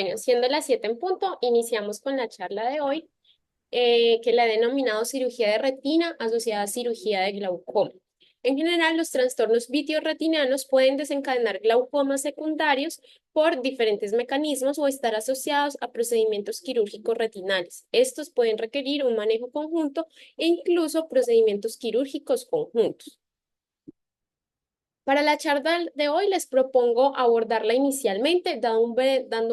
Bueno, siendo las 7 en punto, iniciamos con la charla de hoy, que la he denominado cirugía de retina asociada a cirugía de glaucoma. En general, los trastornos vitreoretinianos pueden desencadenar glaucomas secundarios por diferentes mecanismos o estar asociados a procedimientos quirúrgicos retinales. Estos pueden requerir un manejo conjunto e incluso procedimientos quirúrgicos conjuntos. Para la charla de hoy les propongo abordarla inicialmente dando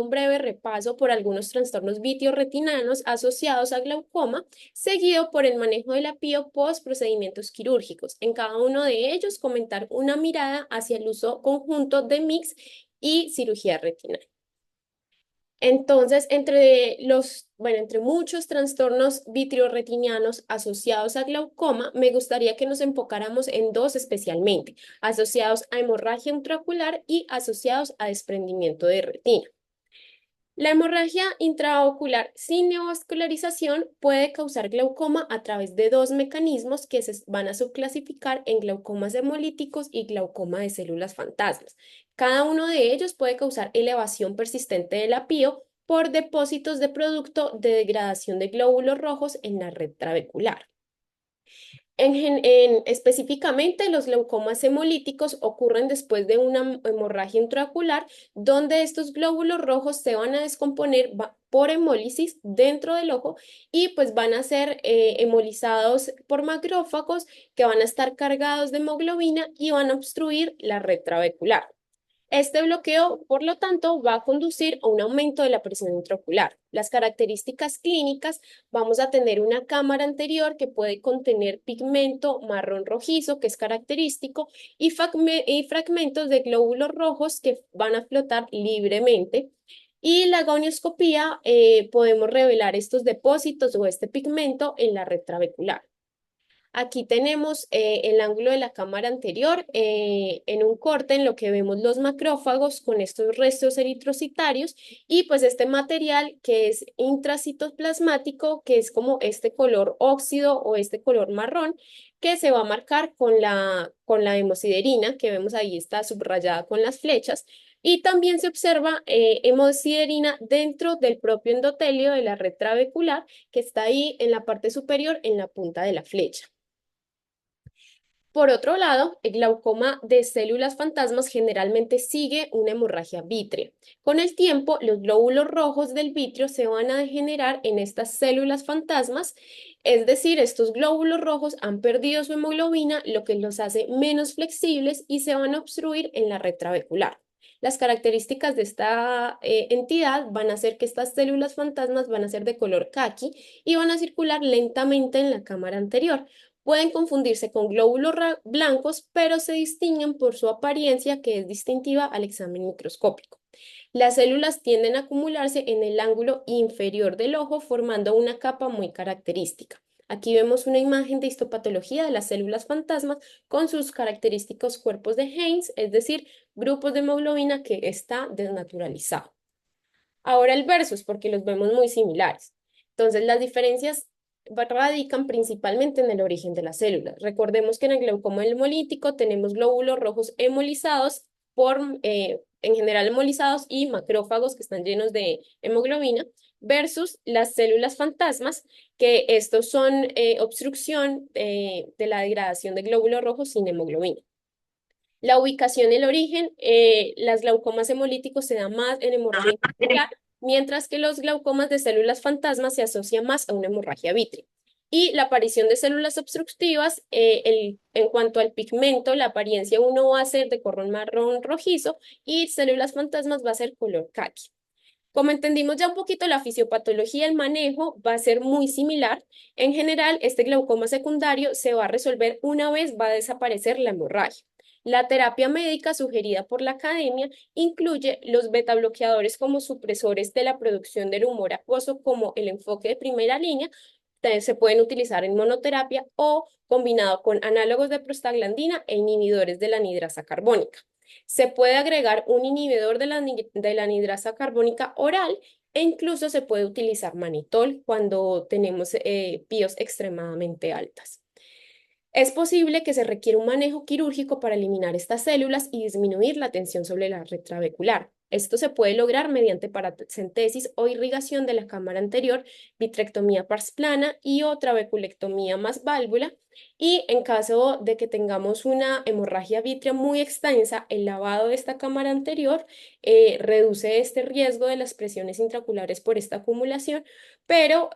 un breve repaso por algunos trastornos vitreoretinanos asociados a glaucoma, seguido por el manejo de la PIO post procedimientos quirúrgicos. En cada uno de ellos comentar una mirada hacia el uso conjunto de MIX y cirugía retinal. Entonces, entre muchos trastornos vitreoretinianos asociados a glaucoma, me gustaría que nos enfocáramos en dos especialmente, asociados a hemorragia intraocular y asociados a desprendimiento de retina. La hemorragia intraocular sin neovascularización puede causar glaucoma a través de dos mecanismos que se van a subclasificar en glaucomas hemolíticos y glaucoma de células fantasmas. Cada uno de ellos puede causar elevación persistente de la PIO por depósitos de producto de degradación de glóbulos rojos en la red trabecular. Específicamente, los glaucomas hemolíticos ocurren después de una hemorragia intraocular, donde estos glóbulos rojos se van a descomponer por hemólisis dentro del ojo y pues van a ser hemolizados por macrófagos que van a estar cargados de hemoglobina y van a obstruir la red trabecular. Este bloqueo, por lo tanto, va a conducir a un aumento de la presión intraocular. Las características clínicas, vamos a tener una cámara anterior que puede contener pigmento marrón rojizo, que es característico, y fragmentos de glóbulos rojos que van a flotar libremente. Y la gonioscopía, podemos revelar estos depósitos o este pigmento en la red trabecular. Aquí tenemos el ángulo de la cámara anterior en un corte en lo que vemos los macrófagos con estos restos eritrocitarios y pues este material que es intracitoplasmático, que es como este color óxido o este color marrón, que se va a marcar con la hemosiderina, que vemos ahí está subrayada con las flechas. Y también se observa hemosiderina dentro del propio endotelio de la red trabecular, que está ahí en la parte superior, en la punta de la flecha. Por otro lado, el glaucoma de células fantasmas generalmente sigue una hemorragia vítrea. Con el tiempo, los glóbulos rojos del vítreo se van a degenerar en estas células fantasmas, es decir, estos glóbulos rojos han perdido su hemoglobina, lo que los hace menos flexibles y se van a obstruir en la red trabecular. Las características de esta entidad van a ser que estas células fantasmas van a ser de color caqui y van a circular lentamente en la cámara anterior. Pueden confundirse con glóbulos blancos, pero se distinguen por su apariencia que es distintiva al examen microscópico. Las células tienden a acumularse en el ángulo inferior del ojo, formando una capa muy característica. Aquí vemos una imagen de histopatología de las células fantasmas con sus característicos cuerpos de Heinz, es decir, grupos de hemoglobina que está desnaturalizado. Ahora el versus, porque los vemos muy similares. Entonces, las diferencias radican principalmente en el origen de las células. Recordemos que en el glaucoma hemolítico tenemos glóbulos rojos hemolizados en general hemolizados y macrófagos que están llenos de hemoglobina, versus las células fantasmas, que estos son obstrucción de la degradación de glóbulos rojos sin hemoglobina. La ubicación y el origen, las glaucomas hemolíticos se dan más en hemorragia intraocular, mientras que los glaucomas de células fantasmas se asocian más a una hemorragia vítrea. Y la aparición de células obstructivas, en cuanto al pigmento, la apariencia uno va a ser de color marrón rojizo y células fantasmas va a ser color caqui. Como entendimos ya un poquito, la fisiopatología y el manejo va a ser muy similar. En general, este glaucoma secundario se va a resolver una vez va a desaparecer la hemorragia. La terapia médica sugerida por la academia incluye los betabloqueadores como supresores de la producción del humor acuoso, como el enfoque de primera línea. Se pueden utilizar en monoterapia o combinado con análogos de prostaglandina e inhibidores de la anhidrasa carbónica. Se puede agregar un inhibidor de la anhidrasa carbónica oral e incluso se puede utilizar manitol cuando tenemos PIOs extremadamente altas. Es posible que se requiera un manejo quirúrgico para eliminar estas células y disminuir la tensión sobre la red trabecular. Esto se puede lograr mediante paracentesis o irrigación de la cámara anterior, vitrectomía pars plana y o trabeculectomía más válvula. Y en caso de que tengamos una hemorragia vítrea muy extensa, el lavado de esta cámara anterior reduce este riesgo de las presiones intraoculares por esta acumulación, pero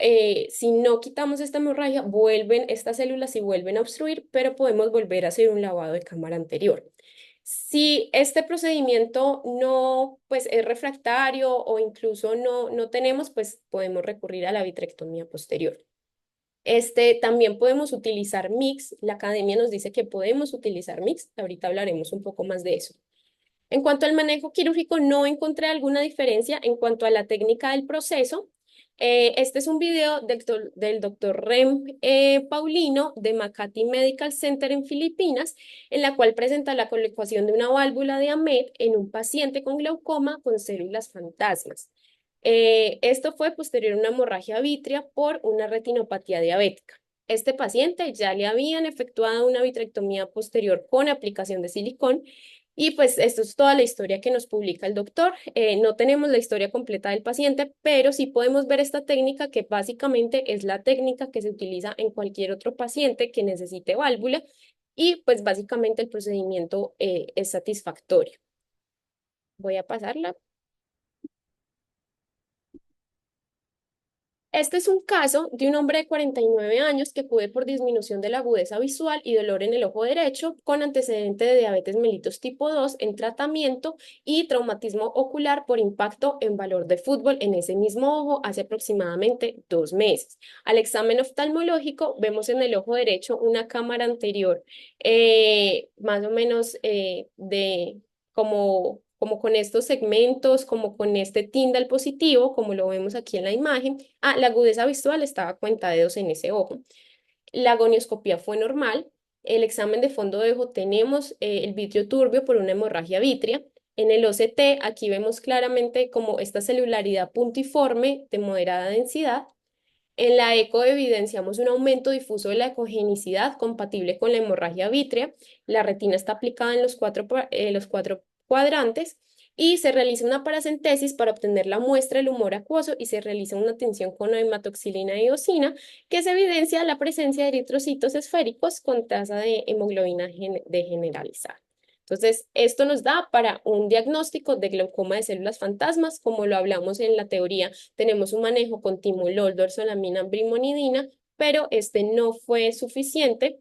si no quitamos esta hemorragia, vuelven estas células y vuelven a obstruir, pero podemos volver a hacer un lavado de cámara anterior. Si este procedimiento no, pues es refractario o incluso no tenemos, pues podemos recurrir a la vitrectomía posterior. También podemos utilizar mix. La academia nos dice que podemos utilizar mix. Ahorita hablaremos un poco más de eso. En cuanto al manejo quirúrgico, no encontré alguna diferencia en cuanto a la técnica del proceso. Este es un video del doctor Rem Paulino de Makati Medical Center en Filipinas, en la cual presenta la colocación de una válvula de AMED en un paciente con glaucoma con células fantasmas. Esto fue posterior a una hemorragia vítrea por una retinopatía diabética. Este paciente ya le habían efectuado una vitrectomía posterior con aplicación de silicón y pues esto es toda la historia que nos publica el doctor. No tenemos la historia completa del paciente, pero sí podemos ver esta técnica que básicamente es la técnica que se utiliza en cualquier otro paciente que necesite válvula y pues básicamente el procedimiento es satisfactorio. Voy a pasarla. Este es un caso de un hombre de 49 años que acude por disminución de la agudeza visual y dolor en el ojo derecho con antecedente de diabetes mellitus tipo 2 en tratamiento y traumatismo ocular por impacto en valor de fútbol en ese mismo ojo hace aproximadamente 2 meses. Al examen oftalmológico vemos en el ojo derecho una cámara anterior más o menos de como con estos segmentos, como con este tindal positivo, como lo vemos aquí en la imagen. La agudeza visual estaba a cuenta de dedos en ese ojo. La gonioscopía fue normal. El examen de fondo de ojo tenemos el vitrio turbio por una hemorragia vítrea. En el OCT, aquí vemos claramente como esta celularidad puntiforme de moderada densidad. En la eco evidenciamos un aumento difuso de la ecogenicidad compatible con la hemorragia vítrea. La retina está aplicada en los cuatro cuadrantes y se realiza una paracentesis para obtener la muestra del humor acuoso y se realiza una tinción con hematoxilina y eosina que se evidencia la presencia de eritrocitos esféricos con tasa de hemoglobina generalizada. Entonces, esto nos da para un diagnóstico de glaucoma de células fantasmas, como lo hablamos en la teoría. Tenemos un manejo con timolol, dorzolamina, brimonidina, pero este no fue suficiente.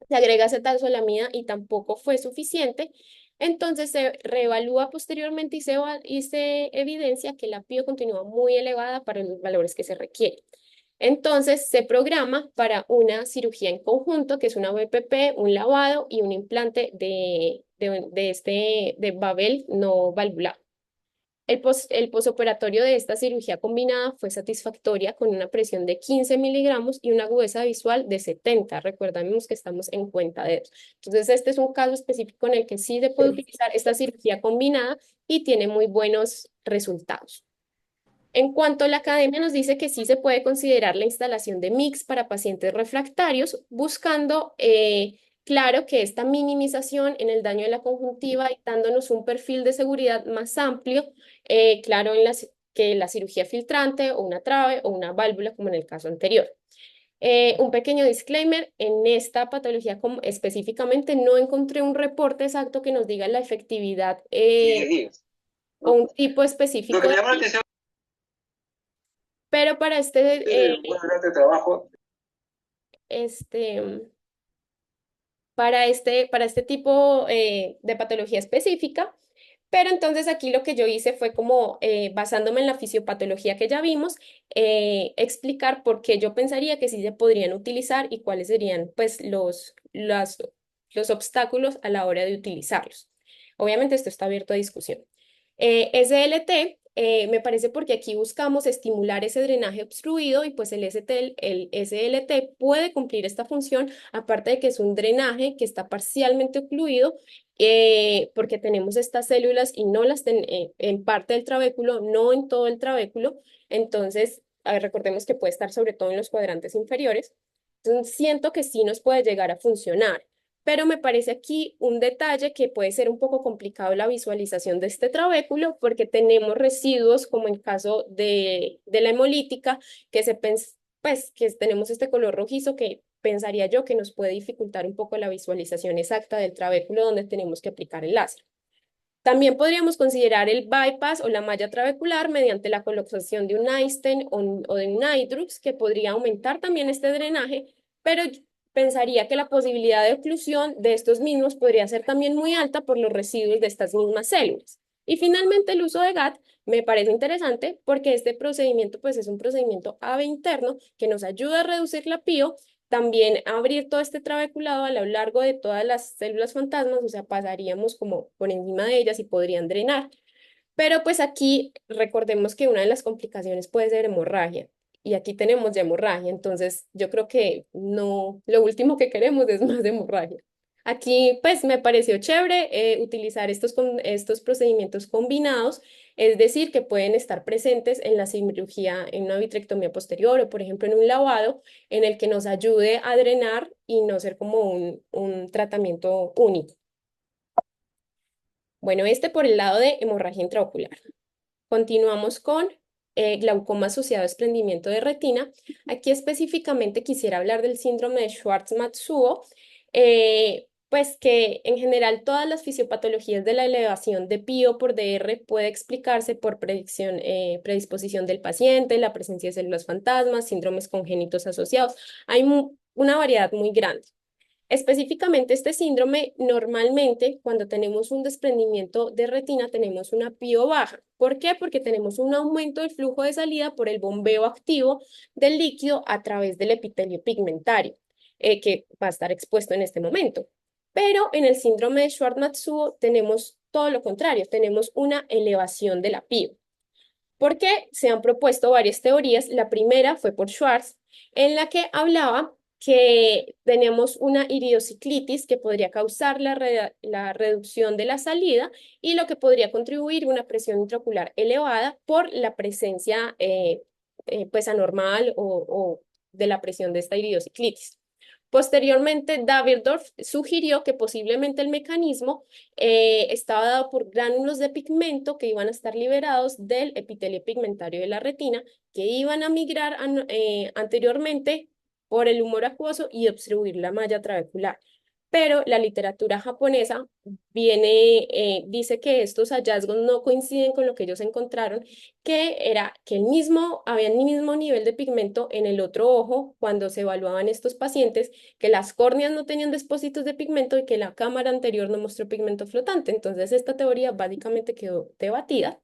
Se agrega acetalsolamida y tampoco fue suficiente. Entonces se reevalúa posteriormente y se evidencia que la PIO continúa muy elevada para los valores que se requieren. Entonces se programa para una cirugía en conjunto, que es una BPP, un lavado y un implante de Babel no valvular. El posoperatorio de esta cirugía combinada fue satisfactoria con una presión de 15 miligramos y una agudeza visual de 70. Recordamos que estamos en cuenta de eso. Entonces, este es un caso específico en el que sí se puede utilizar esta cirugía combinada y tiene muy buenos resultados. En cuanto a la academia nos dice que sí se puede considerar la instalación de mix para pacientes refractarios, buscando, claro, que esta minimización en el daño de la conjuntiva y dándonos un perfil de seguridad más amplio, claro, que la cirugía filtrante o una trave o una válvula, como en el caso anterior. Un pequeño disclaimer, en esta patología específicamente no encontré un reporte exacto que nos diga la efectividad o un tipo específico de pero para trabajo. este, para este tipo de patología específica. Pero entonces aquí lo que yo hice fue como, basándome en la fisiopatología que ya vimos, explicar por qué yo pensaría que sí se podrían utilizar y cuáles serían pues los obstáculos a la hora de utilizarlos. Obviamente esto está abierto a discusión. SLT, me parece porque aquí buscamos estimular ese drenaje obstruido y pues el SLT puede cumplir esta función, aparte de que es un drenaje que está parcialmente ocluido porque tenemos estas células y no en parte del trabéculo, no en todo el trabéculo. Entonces, recordemos que puede estar sobre todo en los cuadrantes inferiores. Entonces, siento que sí nos puede llegar a funcionar. pero me parece aquí un detalle que puede ser un poco complicado la visualización de este trabéculo porque tenemos residuos, como en el caso de la hemolítica, que pues que tenemos este color rojizo que pensaría yo que nos puede dificultar un poco la visualización exacta del trabéculo donde tenemos que aplicar el láser. También podríamos considerar el bypass o la malla trabecular mediante la colocación de un iStent o de un iDrux, que podría aumentar también este drenaje, pero pensaría que la posibilidad de oclusión de estos mismos podría ser también muy alta por los residuos de estas mismas células. Y finalmente el uso de GAT me parece interesante porque este procedimiento pues es un procedimiento AVE interno que nos ayuda a reducir la PIO, también abrir todo este trabeculado a lo largo de todas las células fantasmas, o sea, pasaríamos como por encima de ellas y podrían drenar. Pero pues aquí recordemos que una de las complicaciones puede ser hemorragia. Y aquí tenemos ya hemorragia, entonces yo creo que no, lo último que queremos es más hemorragia. Aquí pues me pareció chévere utilizar estos procedimientos combinados, es decir, que pueden estar presentes en la cirugía, en una vitrectomía posterior o por ejemplo en un lavado en el que nos ayude a drenar y no ser como un tratamiento único. Bueno, este por el lado de hemorragia intraocular. Continuamos con glaucoma asociado a desprendimiento de retina. Aquí específicamente quisiera hablar del síndrome de Schwartz-Matsuo, pues que en general todas las fisiopatologías de la elevación de PIO por DR puede explicarse por predisposición del paciente, la presencia de células fantasmas, síndromes congénitos asociados. Hay una variedad muy grande. Específicamente este síndrome, normalmente cuando tenemos un desprendimiento de retina tenemos una PIO baja. ¿Por qué? Porque tenemos un aumento del flujo de salida por el bombeo activo del líquido a través del epitelio pigmentario, que va a estar expuesto en este momento. Pero en el síndrome de Schwartz-Matsuo tenemos todo lo contrario, tenemos una elevación de la PIO. ¿Por qué? Se han propuesto varias teorías. La primera fue por Schwartz, en la que hablaba que tenemos una iridociclitis que podría causar la reducción de la salida y lo que podría contribuir a una presión intraocular elevada por la presencia pues anormal o de la presión de esta iridociclitis. Posteriormente, Davirdorf sugirió que posiblemente el mecanismo estaba dado por gránulos de pigmento que iban a estar liberados del epitelio pigmentario de la retina, que iban a migrar anteriormente por el humor acuoso y obstruir la malla trabecular. Pero la literatura japonesa dice que estos hallazgos no coinciden con lo que ellos encontraron, que era que había el mismo nivel de pigmento en el otro ojo cuando se evaluaban estos pacientes, que las córneas no tenían depósitos de pigmento y que la cámara anterior no mostró pigmento flotante. Entonces esta teoría básicamente quedó debatida.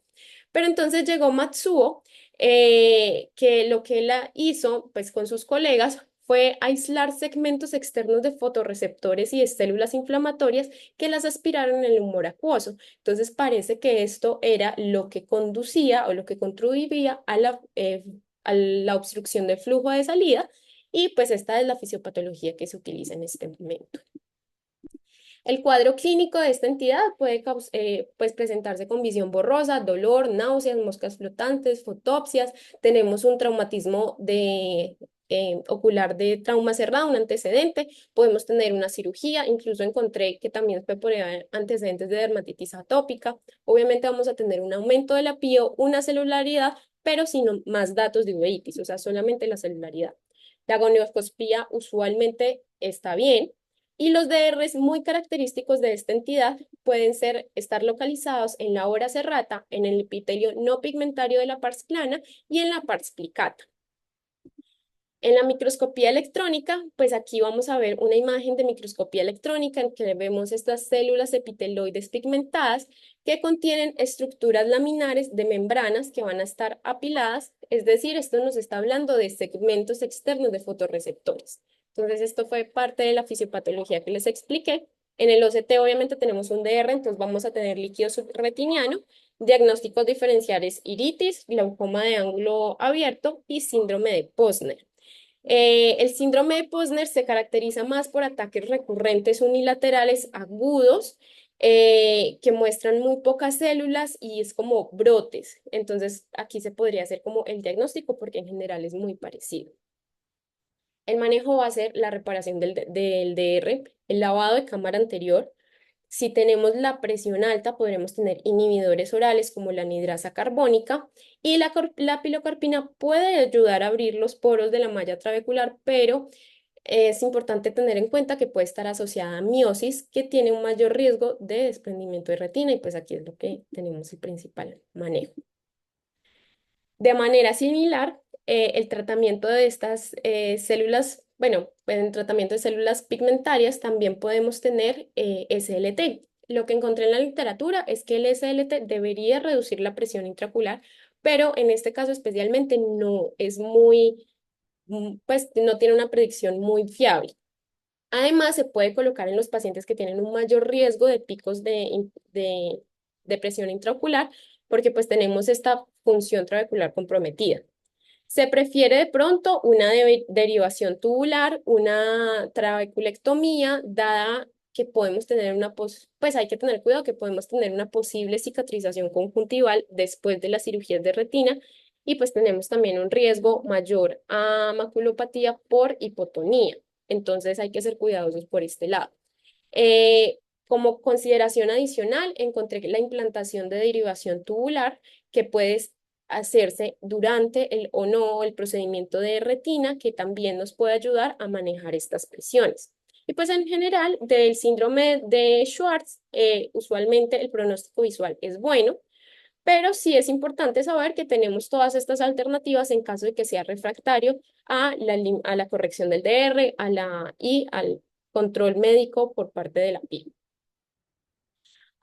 Pero entonces llegó Matsuo, que lo que él hizo pues con sus colegas fue aislar segmentos externos de fotorreceptores y de células inflamatorias que las aspiraron en el humor acuoso. Entonces parece que esto era lo que conducía o lo que contribuía a la obstrucción del flujo de salida y pues esta es la fisiopatología que se utiliza en este momento. El cuadro clínico de esta entidad puede pues presentarse con visión borrosa, dolor, náuseas, moscas flotantes, fotopsias. Tenemos un traumatismo ocular de trauma cerrado, un antecedente. Podemos tener una cirugía. Incluso encontré que también fue por antecedentes de dermatitis atópica. Obviamente vamos a tener un aumento de la PIO, una celularidad, pero sin más datos de uveitis, o sea, solamente la celularidad. La gonioscopía usualmente está bien. Y los DRs muy característicos de esta entidad pueden estar localizados en la hora serrata, en el epitelio no pigmentario de la pars plana y en la pars plicata. En la microscopía electrónica, pues aquí vamos a ver una imagen de microscopía electrónica en que vemos estas células epiteloides pigmentadas que contienen estructuras laminares de membranas que van a estar apiladas, es decir, esto nos está hablando de segmentos externos de fotorreceptores. Entonces, esto fue parte de la fisiopatología que les expliqué. En el OCT obviamente tenemos un DR, entonces vamos a tener líquido subretiniano, diagnósticos diferenciales iritis, glaucoma de ángulo abierto y síndrome de Posner. El síndrome de Posner se caracteriza más por ataques recurrentes unilaterales agudos que muestran muy pocas células y es como brotes. Entonces, aquí se podría hacer como el diagnóstico porque en general es muy parecido. El manejo va a ser la reparación del DR. el lavado de cámara anterior. Si tenemos la presión alta, podremos tener inhibidores orales como la anidrasa carbónica y la pilocarpina puede ayudar a abrir los poros de la malla trabecular, pero es importante tener en cuenta que puede estar asociada a miosis, que tiene un mayor riesgo de desprendimiento de retina y pues aquí es lo que tenemos el principal manejo. De manera similar, el tratamiento de estas células, bueno, en tratamiento de células pigmentarias también podemos tener SLT. Lo que encontré en la literatura es que el SLT debería reducir la presión intraocular, pero en este caso especialmente no es muy, pues no tiene una predicción muy fiable. Además, se puede colocar en los pacientes que tienen un mayor riesgo de picos de presión intraocular, porque pues tenemos esta función trabecular comprometida. Se prefiere de pronto una derivación tubular, una trabeculectomía, dada que podemos tener pues hay que tener cuidado que podemos tener una posible cicatrización conjuntival después de las cirugías de retina y pues tenemos también un riesgo mayor a maculopatía por hipotonía. Entonces hay que ser cuidadosos por este lado. Eh, Como consideración adicional, encontré la implantación de derivación tubular que puede hacerse durante el o no el procedimiento de retina, que también nos puede ayudar a manejar estas presiones. Y pues en general, del síndrome de Schwartz, usualmente el pronóstico visual es bueno, pero sí es importante saber que tenemos todas estas alternativas en caso de que sea refractario a la corrección del DR, y al control médico por parte de la piel.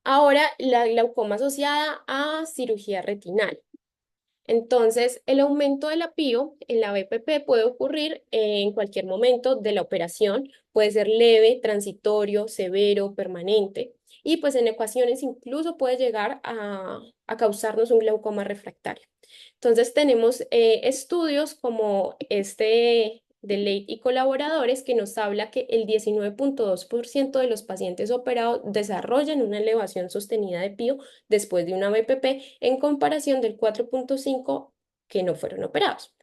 Ahora, la glaucoma asociada a cirugía retinal. Entonces, el aumento de la PIO en la BPP puede ocurrir en cualquier momento de la operación, puede ser leve, transitorio, severo, permanente, y pues en ocasiones incluso puede llegar a causarnos un glaucoma refractario. Entonces, tenemos estudios como este de Late y colaboradores que nos habla que el 19,2% de los pacientes operados desarrollan una elevación sostenida de PIO después de una BPP en comparación del 4,5% que no fueron operados.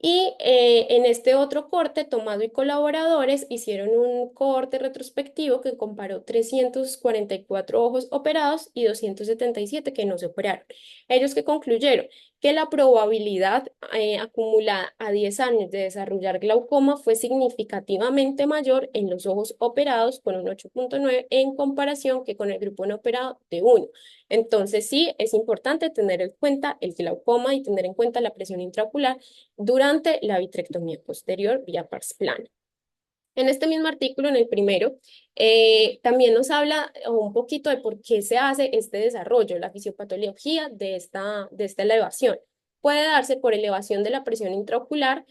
Y en este otro corte, Tomado y colaboradores hicieron un corte retrospectivo que comparó 344 ojos operados y 277 que no se operaron. Ellos que concluyeron que la probabilidad acumulada a 10 años de desarrollar glaucoma fue significativamente mayor en los ojos operados con un 8,9 en comparación que con el grupo no operado de 1. Entonces sí, es importante tener en cuenta el glaucoma y tener en cuenta la presión intraocular durante la vitrectomía posterior vía pars plana. En este mismo artículo, en el primero, también nos habla un poquito de por qué se hace este desarrollo, la fisiopatología de esta elevación. Puede darse por elevación de la presión intraocular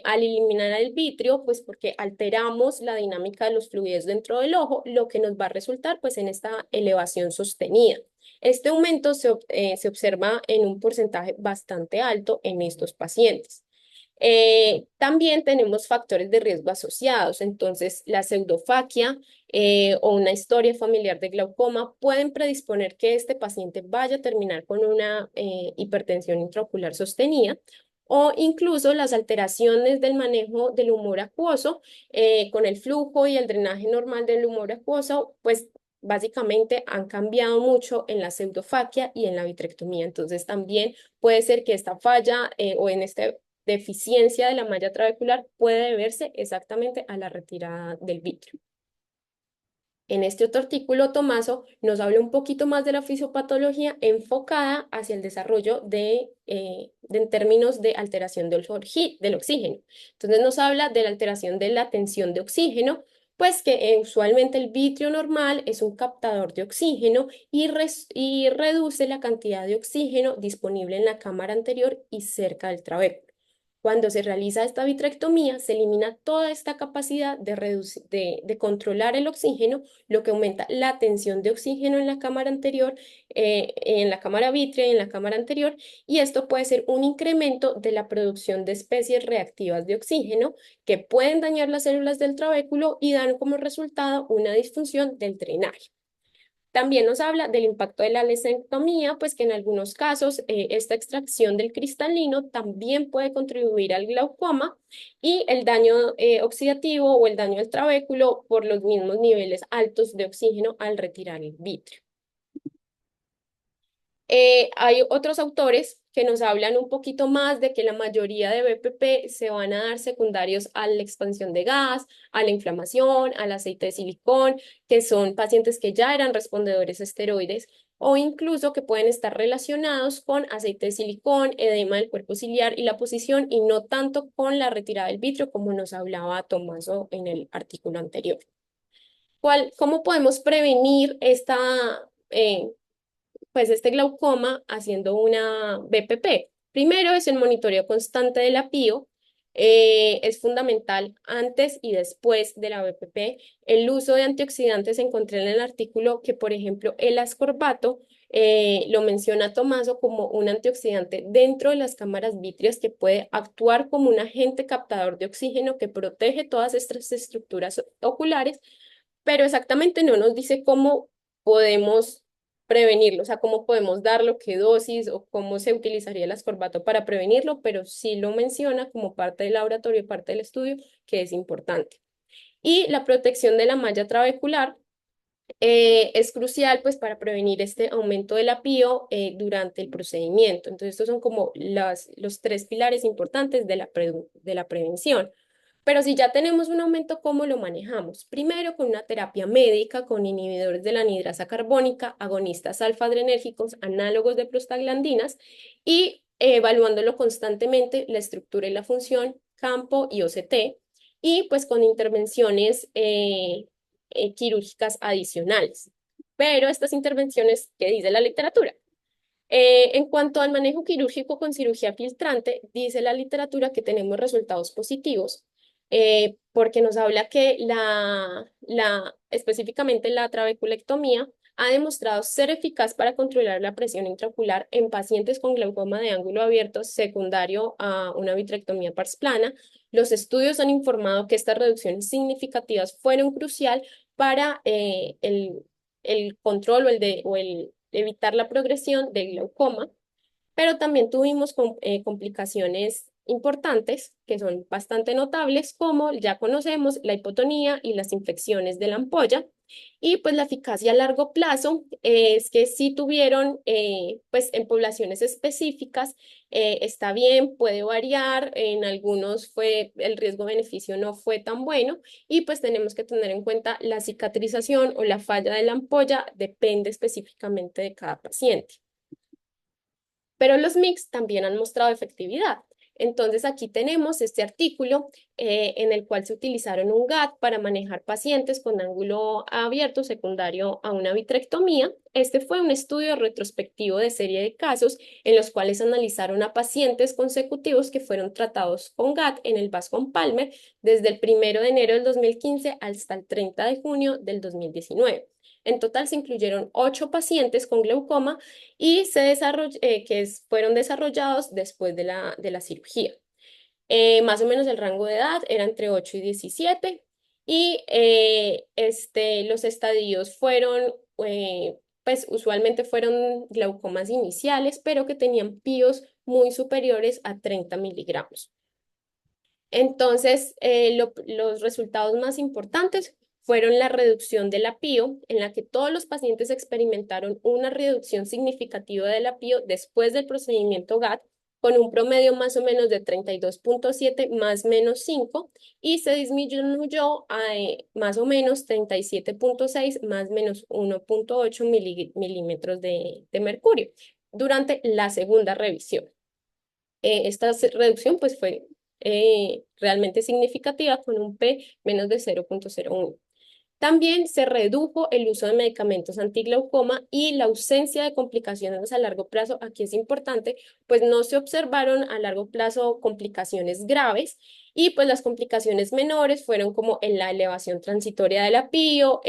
al eliminar el vitrio, pues porque alteramos la dinámica de los fluidos dentro del ojo, lo que nos va a resultar pues en esta elevación sostenida. Este aumento se observa en un porcentaje bastante alto en estos pacientes. También tenemos factores de riesgo asociados, entonces la pseudofaquia o una historia familiar de glaucoma pueden predisponer que este paciente vaya a terminar con una hipertensión intraocular sostenida o incluso las alteraciones del manejo del humor acuoso con el flujo y el drenaje normal del humor acuoso, pues básicamente han cambiado mucho en la pseudofaquia y en la vitrectomía. Entonces también puede ser que esta falla o en este deficiencia de la malla trabecular puede deberse exactamente a la retirada del vitrio. En este otro artículo, Tomaso nos habla un poquito más de la fisiopatología enfocada hacia el desarrollo en términos de alteración del oxígeno. Entonces nos habla de la alteración de la tensión de oxígeno, pues que usualmente el vitrio normal es un captador de oxígeno y reduce la cantidad de oxígeno disponible en la cámara anterior y cerca del trabéculo. Cuando se realiza esta vitrectomía, se elimina toda esta capacidad de controlar el oxígeno, lo que aumenta la tensión de oxígeno en la cámara anterior, en la cámara vítrea y en la cámara anterior, y esto puede ser un incremento de la producción de especies reactivas de oxígeno que pueden dañar las células del trabéculo y dan como resultado una disfunción del drenaje. También nos habla del impacto de la lesectomía, pues que en algunos casos esta extracción del cristalino también puede contribuir al glaucoma y el daño oxidativo o el daño al trabéculo por los mismos niveles altos de oxígeno al retirar el vitrio. Hay otros autores que nos hablan un poquito más de que la mayoría de BPP se van a dar secundarios a la expansión de gas, a la inflamación, al aceite de silicón, que son pacientes que ya eran respondedores a esteroides o incluso que pueden estar relacionados con aceite de silicón, edema del cuerpo ciliar y la posición y no tanto con la retirada del vitrio como nos hablaba Tomaso en el artículo anterior. ¿Cómo podemos prevenir este glaucoma haciendo una BPP? Primero es el monitoreo constante de la PIO. Es fundamental antes y después de la BPP. El uso de antioxidantes, encontré en el artículo que, por ejemplo, el ascorbato lo menciona Tomaso como un antioxidante dentro de las cámaras vítreas que puede actuar como un agente captador de oxígeno que protege todas estas estructuras oculares, pero exactamente no nos dice cómo podemos prevenirlo, o sea, cómo podemos darlo, qué dosis o cómo se utilizaría el ascorbato para prevenirlo, pero sí lo menciona como parte del laboratorio, parte del estudio, que es importante. Y la protección de la malla trabecular es crucial pues para prevenir este aumento de la PIO durante el procedimiento. Entonces, estos son como los tres pilares importantes de la prevención. Pero si ya tenemos un aumento, ¿cómo lo manejamos? Primero, con una terapia médica, con inhibidores de la anhidrasa carbónica, agonistas alfa-adrenérgicos, análogos de prostaglandinas y evaluándolo constantemente la estructura y la función, campo y OCT, y pues con intervenciones quirúrgicas adicionales. Pero estas intervenciones, ¿qué dice la literatura? En cuanto al manejo quirúrgico con cirugía filtrante, dice la literatura que tenemos resultados positivos, porque nos habla que específicamente la trabeculectomía ha demostrado ser eficaz para controlar la presión intraocular en pacientes con glaucoma de ángulo abierto secundario a una vitrectomía pars plana. Los estudios han informado que estas reducciones significativas fueron crucial para el control o el evitar la progresión del glaucoma, pero también tuvimos complicaciones importantes que son bastante notables, como ya conocemos la hipotonía y las infecciones de la ampolla. Y pues la eficacia a largo plazo es que si tuvieron, pues en poblaciones específicas, está bien, puede variar, en algunos el riesgo-beneficio no fue tan bueno y pues tenemos que tener en cuenta la cicatrización o la falla de la ampolla, depende específicamente de cada paciente. Pero los MICs también han mostrado efectividad. Entonces aquí tenemos este artículo en el cual se utilizaron un GAT para manejar pacientes con ángulo abierto secundario a una vitrectomía. Este fue un estudio retrospectivo de serie de casos en los cuales analizaron a pacientes consecutivos que fueron tratados con GAT en el Bascom Palmer desde el 1 de enero del 2015 hasta el 30 de junio del 2019. En total se incluyeron 8 pacientes con glaucoma y fueron desarrollados después de la cirugía. Más o menos el rango de edad era entre 8 y 17 y los estadios pues usualmente fueron glaucomas iniciales, pero que tenían píos muy superiores a 30 miligramos. Entonces, los resultados más importantes fueron la reducción de la PIO, en la que todos los pacientes experimentaron una reducción significativa de la PIO después del procedimiento GAT, con un promedio más o menos de 32.7 más menos 5, y se disminuyó a más o menos 37.6 más menos 1.8 milímetros de mercurio durante la segunda revisión. Esta reducción pues fue realmente significativa con un P menos de 0.01. También se redujo el uso de medicamentos antiglaucoma y la ausencia de complicaciones a largo plazo. Aquí es importante, pues no se observaron a largo plazo complicaciones graves y pues las complicaciones menores fueron como en la elevación transitoria de la PIO,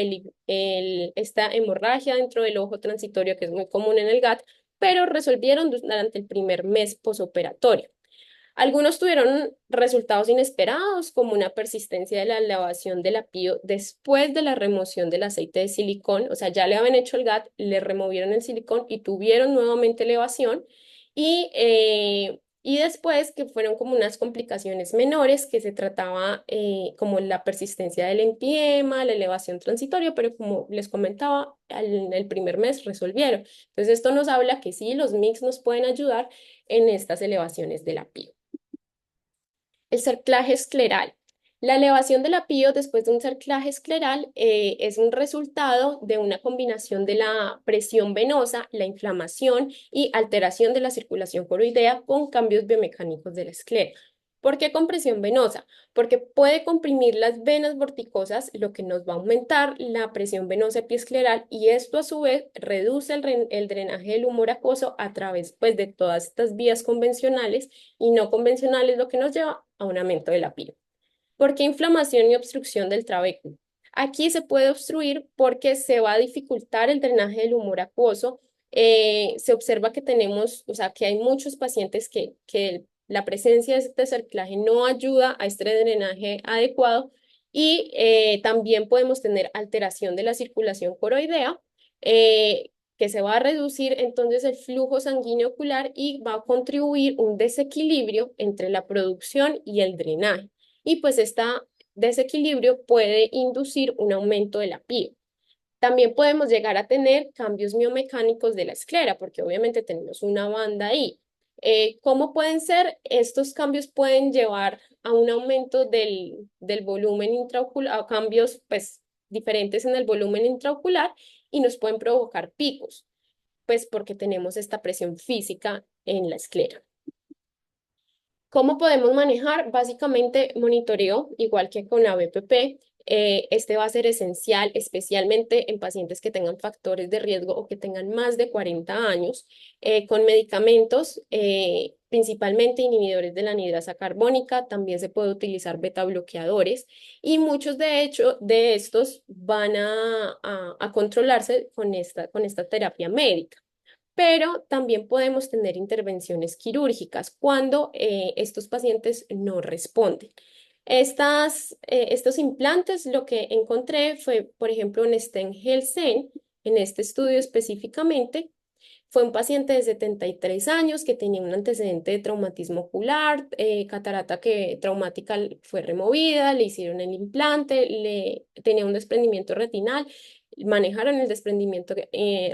esta hemorragia dentro del ojo transitorio que es muy común en el GAT, pero resolvieron durante el primer mes posoperatorio. Algunos tuvieron resultados inesperados, como una persistencia de la elevación de la PIO después de la remoción del aceite de silicón. O sea, ya le habían hecho el GAT, le removieron el silicón y tuvieron nuevamente elevación. Y después que fueron como unas complicaciones menores, que se trataba como la persistencia del empiema, la elevación transitoria, pero como les comentaba, en el primer mes resolvieron. Entonces, esto nos habla que sí, los mix nos pueden ayudar en estas elevaciones de la PIO. El cerclaje escleral. La elevación de la PIO después de un cerclaje escleral es un resultado de una combinación de la presión venosa, la inflamación y alteración de la circulación coroidea con cambios biomecánicos de la esclera. ¿Por qué con presión venosa? Porque puede comprimir las venas vorticosas, lo que nos va a aumentar la presión venosa epiescleral y esto a su vez reduce el drenaje del humor acuoso a través pues, de todas estas vías convencionales y no convencionales, lo que nos lleva a un aumento de la PIO. ¿Por qué inflamación y obstrucción del trabéculo? Aquí se puede obstruir porque se va a dificultar el drenaje del humor acuoso. Se observa que tenemos, o sea, que hay muchos pacientes que la presencia de este cerclaje no ayuda a este drenaje adecuado y también podemos tener alteración de la circulación coroidea, que se va a reducir entonces el flujo sanguíneo ocular y va a contribuir un desequilibrio entre la producción y el drenaje y pues este desequilibrio puede inducir un aumento de la PIO. También podemos llegar a tener cambios miomecánicos de la esclera, porque obviamente tenemos una banda ahí. ¿Cómo pueden ser? Estos cambios pueden llevar a un aumento del volumen intraocular, a cambios pues, diferentes en el volumen intraocular y nos pueden provocar picos, pues porque tenemos esta presión física en la esclera. ¿Cómo podemos manejar? Básicamente monitoreo, igual que con la BPP. Este va a ser esencial, especialmente en pacientes que tengan factores de riesgo o que tengan más de 40 años, con medicamentos, principalmente inhibidores de la anhidrasa carbónica. También se puede utilizar beta bloqueadores y muchos de hecho de estos van a controlarse con esta terapia médica, pero también podemos tener intervenciones quirúrgicas cuando estos pacientes no responden. Estos implantes, lo que encontré fue, por ejemplo, en Sten-Helsen, en este estudio específicamente, fue un paciente de 73 años que tenía un antecedente de traumatismo ocular, catarata que traumática fue removida, le hicieron el implante, tenía un desprendimiento retinal, manejaron el desprendimiento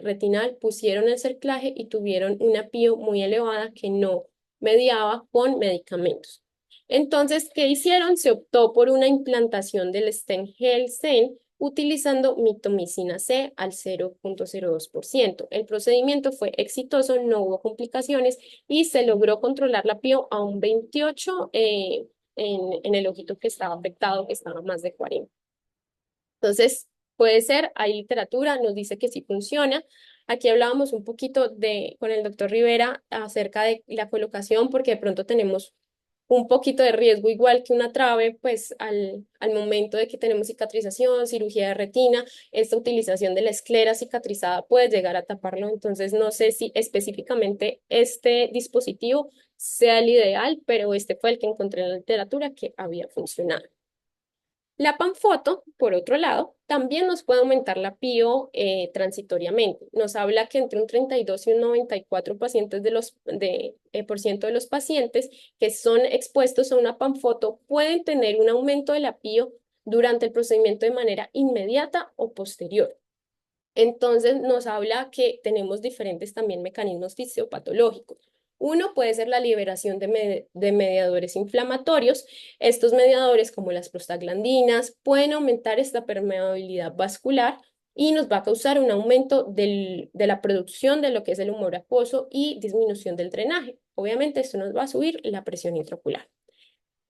retinal, pusieron el cerclaje y tuvieron una PIO muy elevada que no mediaba con medicamentos. Entonces, ¿qué hicieron? Se optó por una implantación del Sten-Helsen utilizando mitomicina C al 0,02%. El procedimiento fue exitoso, no hubo complicaciones y se logró controlar la PIO a un 28 en el ojito que estaba afectado, que estaba más de 40. Entonces, puede ser, hay literatura, nos dice que sí funciona. Aquí hablábamos un poquito con el doctor Rivera acerca de la colocación, porque de pronto tenemos un poquito de riesgo, igual que una trave, pues al momento de que tenemos cicatrización, cirugía de retina, esta utilización de la esclera cicatrizada puede llegar a taparlo. Entonces, no sé si específicamente este dispositivo sea el ideal, pero este fue el que encontré en la literatura que había funcionado. La panfoto, por otro lado, también nos puede aumentar la PIO transitoriamente. Nos habla que entre un 32 y un 94 pacientes por ciento de los pacientes que son expuestos a una panfoto pueden tener un aumento de la PIO durante el procedimiento de manera inmediata o posterior. Entonces nos habla que tenemos diferentes también mecanismos fisiopatológicos. Uno puede ser la liberación de mediadores inflamatorios. Estos mediadores, como las prostaglandinas, pueden aumentar esta permeabilidad vascular y nos va a causar un aumento de la producción de lo que es el humor acuoso y disminución del drenaje. Obviamente esto nos va a subir la presión intraocular.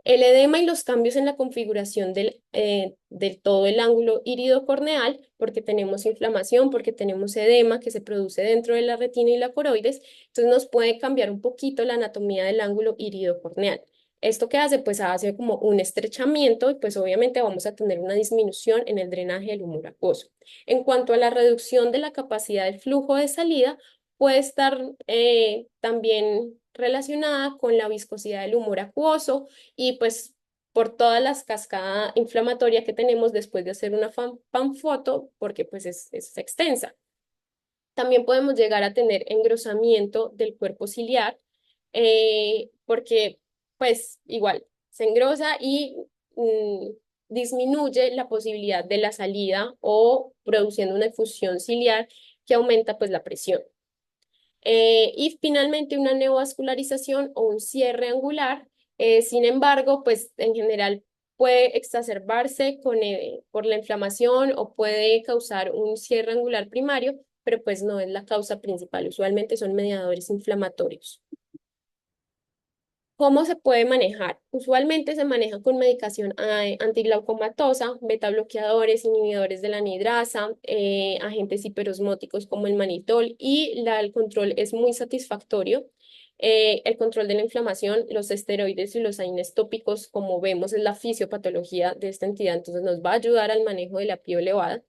El edema y los cambios en la configuración del todo el ángulo iridocorneal, porque tenemos inflamación, porque tenemos edema que se produce dentro de la retina y la coroides, entonces nos puede cambiar un poquito la anatomía del ángulo iridocorneal. ¿Esto qué hace? Pues hace como un estrechamiento y pues obviamente vamos a tener una disminución en el drenaje del humor acuoso. En cuanto a la reducción de la capacidad del flujo de salida, puede estar también relacionada con la viscosidad del humor acuoso y pues por todas las cascadas inflamatorias que tenemos después de hacer una panfoto, porque pues es extensa. También podemos llegar a tener engrosamiento del cuerpo ciliar, porque pues igual se engrosa y mm, disminuye la posibilidad de la salida o produciendo una efusión ciliar que aumenta pues la presión. Y finalmente una neovascularización o un cierre angular. Sin embargo, pues en general puede exacerbarse por la inflamación o puede causar un cierre angular primario, pero pues no es la causa principal. Usualmente son mediadores inflamatorios. ¿Cómo se puede manejar? Usualmente se maneja con medicación antiglaucomatosa, beta bloqueadores, inhibidores de la anidrasa, agentes hiperosmóticos como el manitol y el control es muy satisfactorio. El control de la inflamación, los esteroides y los AINES tópicos, como vemos, es la fisiopatología de esta entidad, entonces nos va a ayudar al manejo de la pío elevada.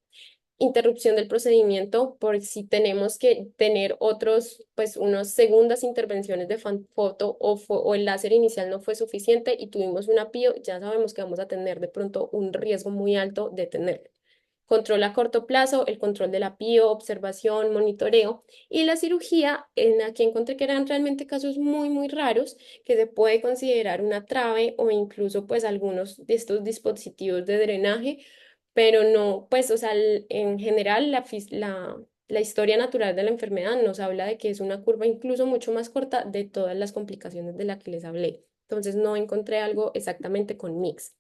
Interrupción del procedimiento por si tenemos que tener otros, pues unas segundas intervenciones de fanfoto o el láser inicial no fue suficiente y tuvimos una PIO, ya sabemos que vamos a tener de pronto un riesgo muy alto de tenerlo. Control a corto plazo, el control de la PIO, observación, monitoreo y la cirugía, en la que encontré que eran realmente casos muy raros, que se puede considerar una trave o incluso pues algunos de estos dispositivos de drenaje, pero no, pues, o sea, en general la historia natural de la enfermedad nos habla de que es una curva incluso mucho más corta de todas las complicaciones de las que les hablé. Entonces no encontré algo exactamente con mix.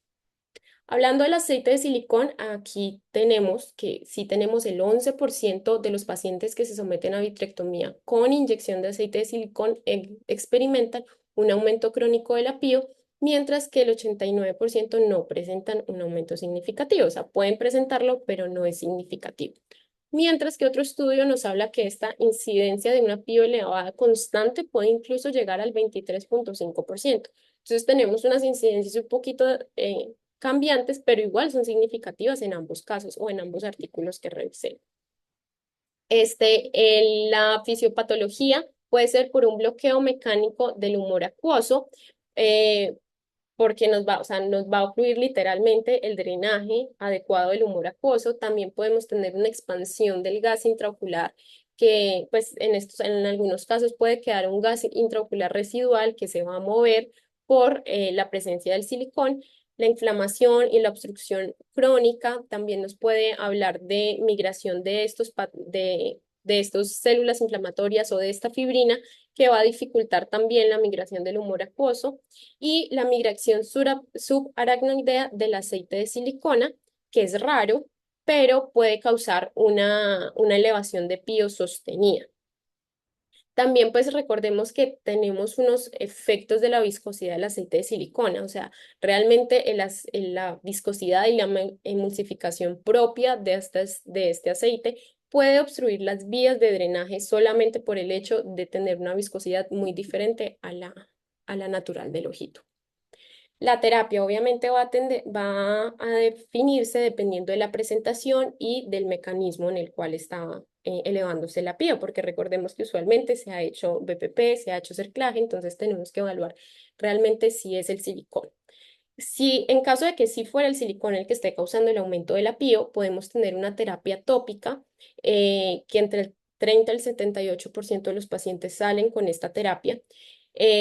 Hablando del aceite de silicón, aquí tenemos que sí tenemos el 11% de los pacientes que se someten a vitrectomía con inyección de aceite de silicón experimentan un aumento crónico de la PIO, mientras que el 89% no presentan un aumento significativo. O sea, pueden presentarlo, pero no es significativo. Mientras que otro estudio nos habla que esta incidencia de una PIO elevada constante puede incluso llegar al 23,5%. Entonces tenemos unas incidencias un poquito cambiantes, pero igual son significativas en ambos casos o en ambos artículos que revisé. La fisiopatología puede ser por un bloqueo mecánico del humor acuoso, eh, porque o sea, nos va a ocluir literalmente el drenaje adecuado del humor acuoso. También podemos tener una expansión del gas intraocular que, pues, en algunos casos puede quedar un gas intraocular residual que se va a mover por la presencia del silicón. La inflamación y la obstrucción crónica también nos puede hablar de migración de estos células inflamatorias o de esta fibrina que va a dificultar también la migración del humor acuoso y la migración subaracnoidea del aceite de silicona, que es raro, pero puede causar una elevación de PIO sostenida. También pues recordemos que tenemos unos efectos de la viscosidad del aceite de silicona, o sea, realmente la viscosidad y la emulsificación propia de este aceite puede obstruir las vías de drenaje solamente por el hecho de tener una viscosidad muy diferente a la natural del ojito. La terapia obviamente va a definirse dependiendo de la presentación y del mecanismo en el cual está elevándose la PIO, porque recordemos que usualmente se ha hecho BPP, se ha hecho cerclaje, entonces tenemos que evaluar realmente si es el silicón. Si en caso de que sí fuera el silicón el que esté causando el aumento de la PIO, podemos tener una terapia tópica que entre el 30 al 78% de los pacientes salen con esta terapia.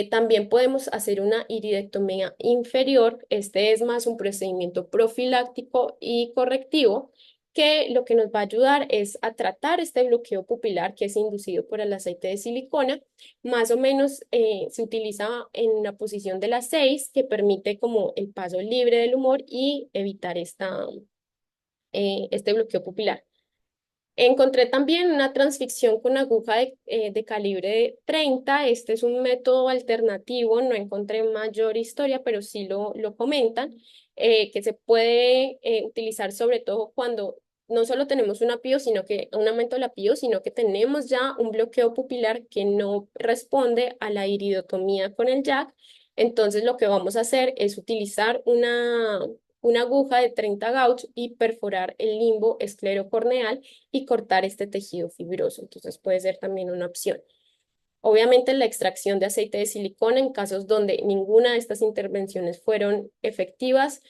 También podemos hacer una iridectomía inferior. Este es más un procedimiento profiláctico y correctivo que lo que nos va a ayudar es a tratar este bloqueo pupilar que es inducido por el aceite de silicona. Más o menos se utiliza en una posición de las 6 que permite como el paso libre del humor y evitar este bloqueo pupilar. Encontré también una transficción con aguja de calibre 30. Este es un método alternativo, no encontré mayor historia, pero sí lo comentan, que se puede utilizar sobre todo cuando no solo tenemos una PIO, sino que un aumento de la PIO, sino que tenemos ya un bloqueo pupilar que no responde a la iridotomía con el JAK. Entonces lo que vamos a hacer es utilizar una aguja de 30 gauge y perforar el limbo esclerocorneal y cortar este tejido fibroso. Entonces puede ser también una opción. Obviamente la extracción de aceite de silicona en casos donde ninguna de estas intervenciones fueron efectivas.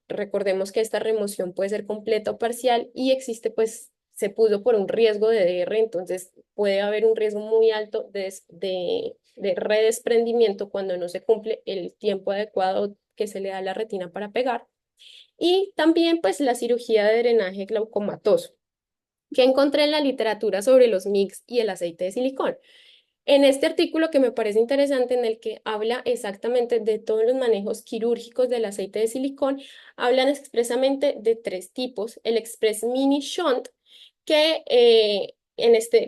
Recordemos que esta remoción puede ser completa o parcial y existe, pues, se puso por un riesgo de DR, entonces puede haber un riesgo muy alto de redesprendimiento cuando no se cumple el tiempo adecuado que se le da a la retina para pegar. Y también, pues, la cirugía de drenaje glaucomatoso, que encontré en la literatura sobre los MIGS y el aceite de silicón. En este artículo que me parece interesante, en el que habla exactamente de todos los manejos quirúrgicos del aceite de silicón, hablan expresamente de tres tipos: el Express Mini Shunt, que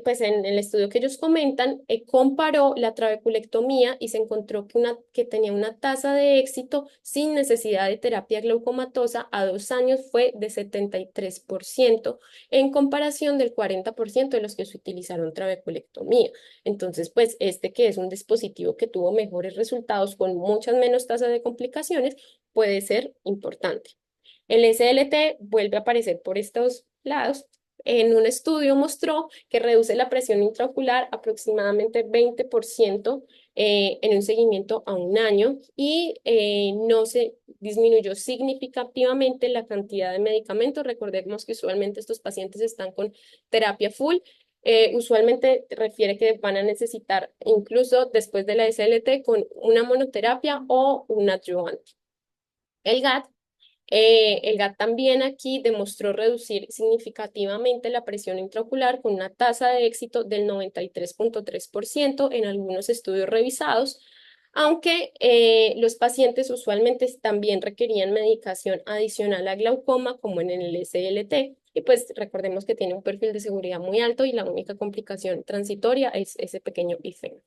pues en el estudio que ellos comentan, comparó la trabeculectomía y se encontró que tenía una tasa de éxito sin necesidad de terapia glaucomatosa a 2 años fue de 73%, en comparación del 40% de los que se utilizaron trabeculectomía. Entonces, pues este, que es un dispositivo que tuvo mejores resultados con muchas menos tasas de complicaciones, puede ser importante. El SLT vuelve a aparecer por estos lados. En un estudio mostró que reduce la presión intraocular aproximadamente 20% en un seguimiento a 1 año y no se disminuyó significativamente la cantidad de medicamentos. Recordemos que usualmente estos pacientes están con terapia full. Usualmente refiere que van a necesitar, incluso después de la SLT, con una monoterapia o un adyuvante. El GAT el GAT también aquí demostró reducir significativamente la presión intraocular con una tasa de éxito del 93.3% en algunos estudios revisados, aunque los pacientes usualmente también requerían medicación adicional a glaucoma, como en el SLT, y pues recordemos que tiene un perfil de seguridad muy alto y la única complicación transitoria es ese pequeño ifema.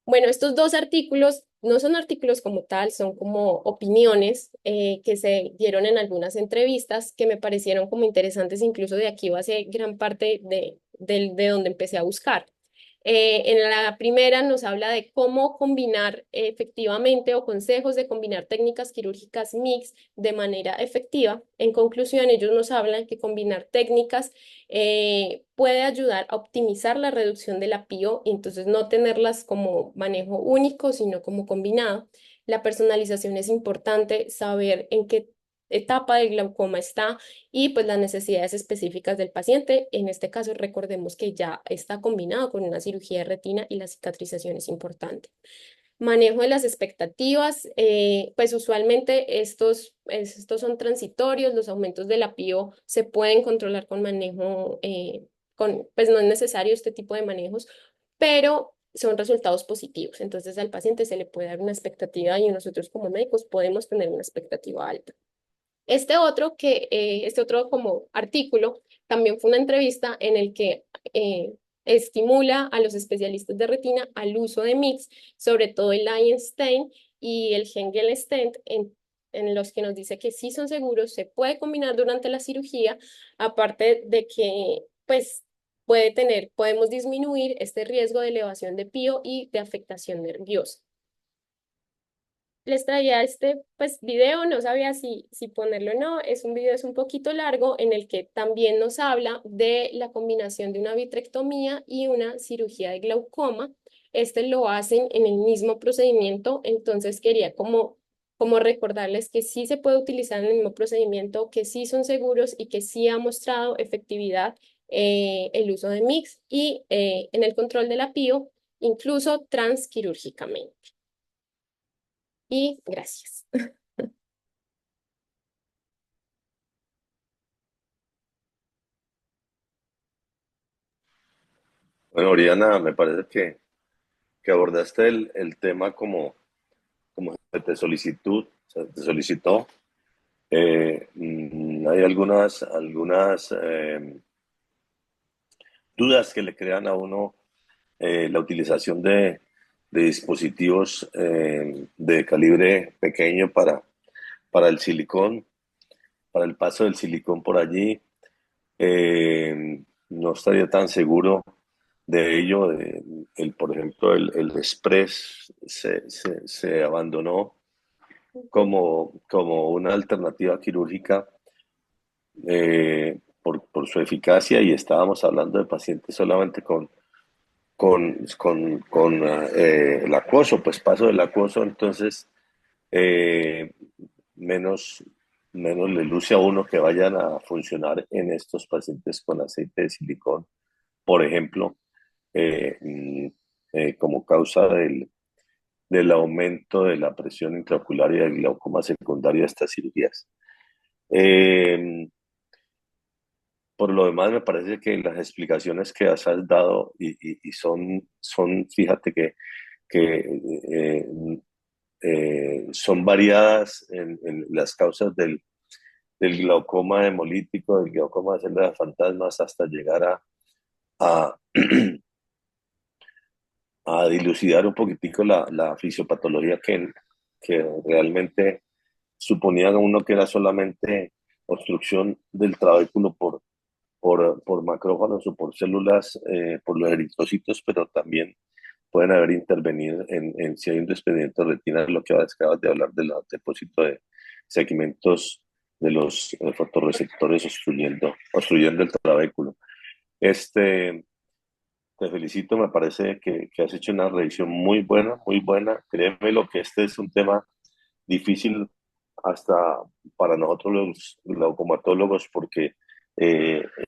Bueno, estos dos artículos no son artículos como tal, son como opiniones que se dieron en algunas entrevistas que me parecieron como interesantes, incluso de aquí va a ser gran parte de donde empecé a buscar. En la primera nos habla de cómo combinar efectivamente o consejos de combinar técnicas quirúrgicas mix de manera efectiva. En conclusión, ellos nos hablan que combinar técnicas puede ayudar a optimizar la reducción de la PIO y entonces no tenerlas como manejo único, sino como combinado. La personalización es importante, saber en qué etapa del glaucoma está y pues las necesidades específicas del paciente. En este caso, recordemos que ya está combinado con una cirugía de retina y la cicatrización es importante. Manejo de las expectativas, pues usualmente estos son transitorios, los aumentos de la PIO se pueden controlar con manejo, pues no es necesario este tipo de manejos, pero son resultados positivos. Entonces al paciente se le puede dar una expectativa y nosotros como médicos podemos tener una expectativa alta. Este otro como artículo también fue una entrevista en el que estimula a los especialistas de retina al uso de MIGS, sobre todo el Einstein y el Hengel Stent, en los que nos dice que sí son seguros, se puede combinar durante la cirugía, aparte de que pues podemos disminuir este riesgo de elevación de PIO y de afectación nerviosa. Les traía este pues video, no sabía si ponerlo o no, es un poquito largo en el que también nos habla de la combinación de una vitrectomía y una cirugía de glaucoma. Este lo hacen en el mismo procedimiento, entonces quería como recordarles que sí se puede utilizar en el mismo procedimiento, que sí son seguros y que sí ha mostrado efectividad el uso de MIGS y en el control de la PIO, incluso transquirúrgicamente. Y gracias. Bueno, Oriana, me parece que abordaste el tema como se te solicitó. Hay algunas dudas que le crean a uno la utilización de dispositivos de calibre pequeño para el silicón, para el paso del silicón por allí. No estaría tan seguro de ello. Por ejemplo, el Express se abandonó como una alternativa quirúrgica por su eficacia, y estábamos hablando de pacientes solamente con el acoso, pues paso del acoso. Entonces eh, menos, menos le luce a uno que vayan a funcionar en estos pacientes con aceite de silicón, por ejemplo, eh, mm, como causa del aumento de la presión intraocular y del glaucoma secundario de estas cirugías. Eh, por lo demás, me parece que las explicaciones que has dado y son, fíjate que son variadas en las causas del glaucoma hemolítico, del glaucoma de células fantasmas, hasta llegar a, a dilucidar un poquitico la fisiopatología que realmente suponían a uno que era solamente obstrucción del trabéculo por macrófagos o por células, por los eritrocitos, pero también pueden haber intervenido en si hay un desprendimiento de retina, lo que acabas de hablar del depósito de segmentos de los fotorreceptores obstruyendo el trabéculo. Este, Te felicito, me parece que has hecho una revisión muy buena, muy buena. Créeme lo que este es un tema difícil hasta para nosotros los glaucomatólogos, porque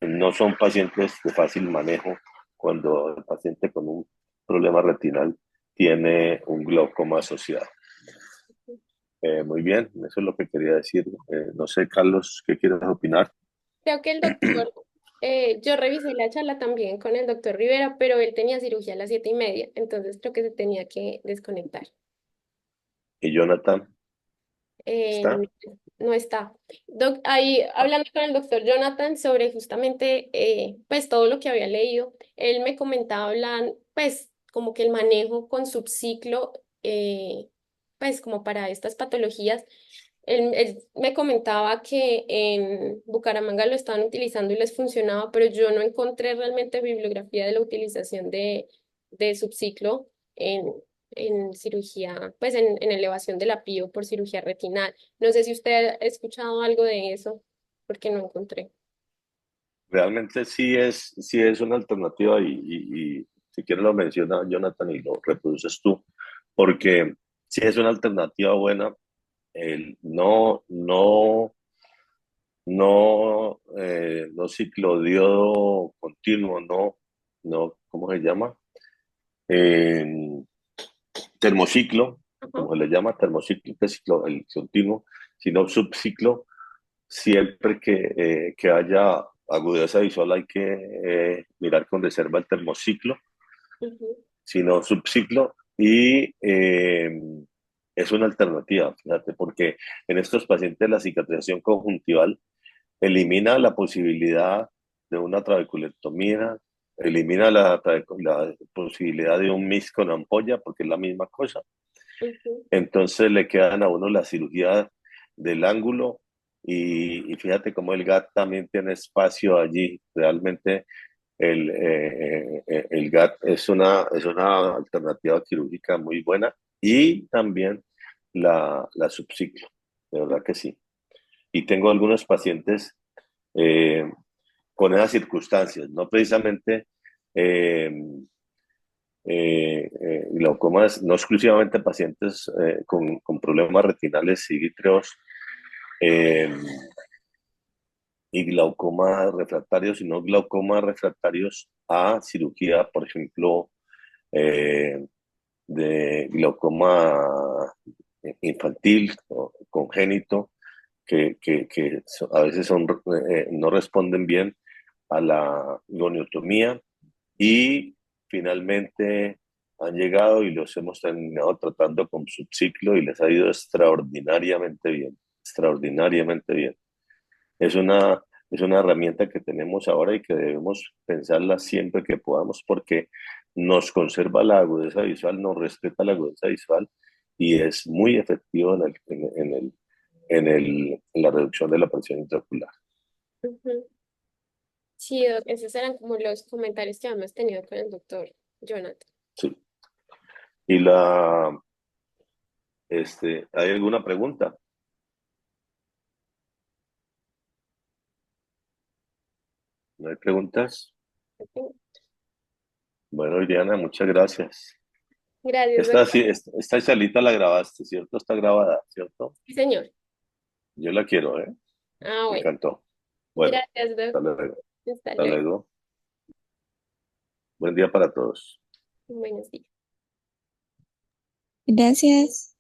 no son pacientes de fácil manejo cuando el paciente con un problema retinal tiene un glaucoma asociado. Muy bien, eso es lo que quería decir. No sé, Carlos, ¿qué quieres opinar? Creo que el doctor, yo revisé la charla también con el doctor Rivera, pero él tenía cirugía a las 7:30, entonces creo que se tenía que desconectar. ¿Y Jonathan Eh, está? no está. Ahí Ah, hablando con el doctor Jonathan sobre justamente pues todo lo que había leído, él me comentaba, pues como que el manejo con subciclo, pues como para estas patologías. Él me comentaba que en Bucaramanga lo estaban utilizando y les funcionaba, pero yo no encontré realmente bibliografía de la utilización de subciclo en cirugía, pues en elevación de la PIO por cirugía retinal. No sé si usted ha escuchado algo de eso, porque no encontré. realmente sí es una alternativa, y si quieres lo menciona Jonathan y lo reproduces tú, porque sí es una alternativa buena. El no ciclodiodo continuo, ¿cómo se llama? Eh, Termociclo, Ajá. como se le llama, termociclo, que es el continuo, sino subciclo. Siempre que haya agudeza visual hay que mirar con reserva el termociclo, Ujú, sino subciclo, y es una alternativa, fíjate, porque en estos pacientes la cicatrización conjuntival elimina la posibilidad de una trabeculectomía, elimina la posibilidad de un MIS con ampolla, porque es la misma cosa. ujú. Entonces le quedan a uno la cirugía del ángulo, y fíjate cómo el GAT también tiene espacio allí. Realmente el GAT es una alternativa quirúrgica muy buena, y también la subciclo, de verdad que sí. Y tengo algunos pacientes eh, con esas circunstancias, no precisamente eh, glaucomas, no exclusivamente pacientes con problemas retinales y vítreos eh, y glaucoma refractarios, sino glaucomas refractarios a cirugía, por ejemplo, eh, de glaucoma infantil o congénito, a veces no responden bien a la goniotomía, y finalmente han llegado y los hemos terminado tratando con subciclo y les ha ido extraordinariamente bien, extraordinariamente bien. Es es una herramienta que tenemos ahora y que debemos pensarla siempre que podamos, porque nos conserva la agudeza visual, nos respeta la agudeza visual, y es muy efectivo en la reducción de la presión intraocular. Ujú. Sí, esos eran como los comentarios que habíamos tenido con el doctor Jonathan. Sí. Y la ¿Hay alguna pregunta? ¿No hay preguntas? Bueno, Iriana, muchas gracias. Gracias, Esta, doctor. sí, esta charlita la grabaste, ¿cierto? Está grabada, ¿cierto? Sí, señor. Yo la quiero, ¿eh? Ah, Me bueno. encantó. Bueno, Gracias, hasta doctor. luego. Hasta Hasta luego. luego. Buen día para todos. Buenos días. Gracias.